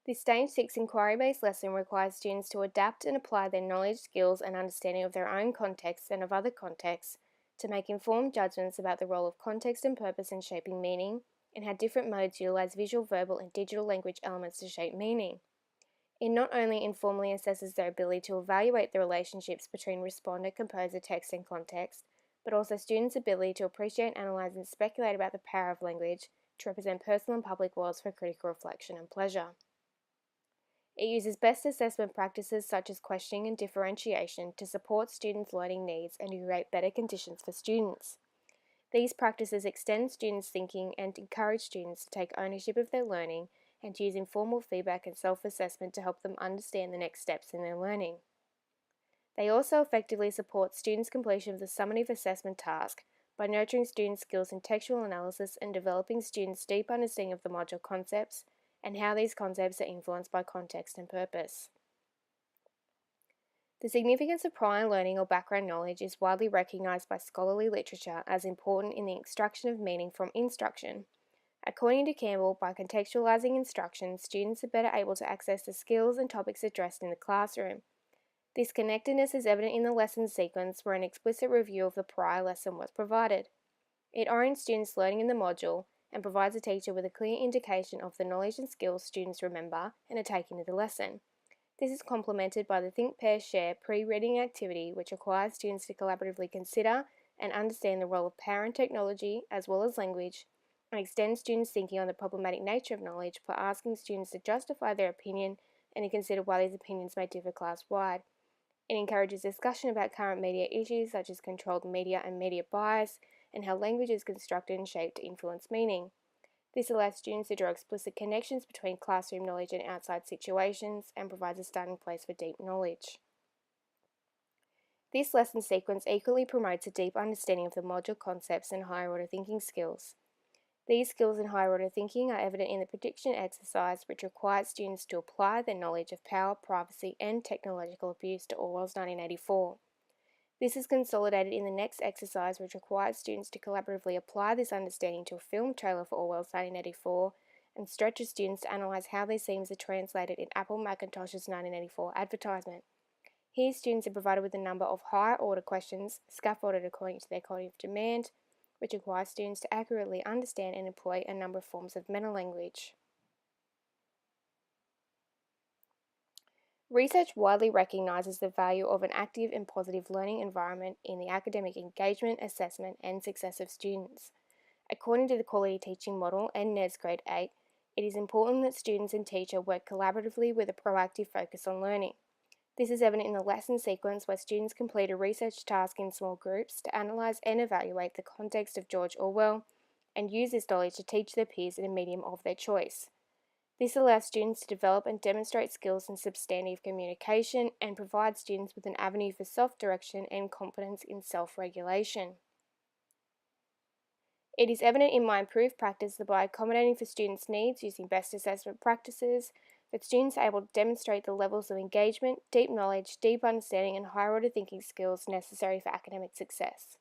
This Stage 6 inquiry-based lesson requires students to adapt and apply their knowledge, skills and understanding of their own context and of other contexts to make informed judgments about the role of context and purpose in shaping meaning, and how different modes utilize visual, verbal and digital language elements to shape meaning. It not only informally assesses their ability to evaluate the relationships between responder, composer, text and context, but also students' ability to appreciate, analyse and speculate about the power of language to represent personal and public worlds for critical reflection and pleasure. It uses best assessment practices such as questioning and differentiation to support students' learning needs and to create better conditions for students. These practices extend students' thinking and encourage students to take ownership of their learning and to use informal feedback and self-assessment to help them understand the next steps in their learning. They also effectively support students' completion of the summative assessment task by nurturing students' skills in textual analysis and developing students' deep understanding of the module concepts and how these concepts are influenced by context and purpose. The significance of prior learning or background knowledge is widely recognised by scholarly literature as important in the extraction of meaning from instruction. According to Campbell, by contextualising instruction, students are better able to access the skills and topics addressed in the classroom. This connectedness is evident in the lesson sequence where an explicit review of the prior lesson was provided. It orients students' learning in the module and provides the teacher with a clear indication of the knowledge and skills students remember and are taking to the lesson. This is complemented by the Think, Pair, Share pre-reading activity, which requires students to collaboratively consider and understand the role of power and technology as well as language, and extends students' thinking on the problematic nature of knowledge by asking students to justify their opinion and to consider why these opinions may differ class-wide. It encourages discussion about current media issues such as controlled media and media bias, and how language is constructed and shaped to influence meaning. This allows students to draw explicit connections between classroom knowledge and outside situations and provides a starting place for deep knowledge. This lesson sequence equally promotes a deep understanding of the module concepts and higher order thinking skills. These skills in higher order thinking are evident in the prediction exercise, which requires students to apply their knowledge of power, privacy and technological abuse to Orwell's 1984. This is consolidated in the next exercise, which requires students to collaboratively apply this understanding to a film trailer for Orwell's 1984 and stretches students to analyse how these themes are translated in Apple Macintosh's 1984 advertisement. Here, students are provided with a number of higher order questions, scaffolded according to their cognitive demand, which requires students to accurately understand and employ a number of forms of meta-language. Research widely recognises the value of an active and positive learning environment in the academic engagement, assessment and success of students. According to the Quality Teaching Model and NEDS Grade 8, it is important that students and teacher work collaboratively with a proactive focus on learning. This is evident in the lesson sequence where students complete a research task in small groups to analyse and evaluate the context of George Orwell and use this knowledge to teach their peers in a medium of their choice. This allows students to develop and demonstrate skills in substantive communication and provides students with an avenue for self-direction and confidence in self-regulation. It is evident in my improved practice that by accommodating for students' needs using best assessment practices, that students are able to demonstrate the levels of engagement, deep knowledge, deep understanding and higher order thinking skills necessary for academic success.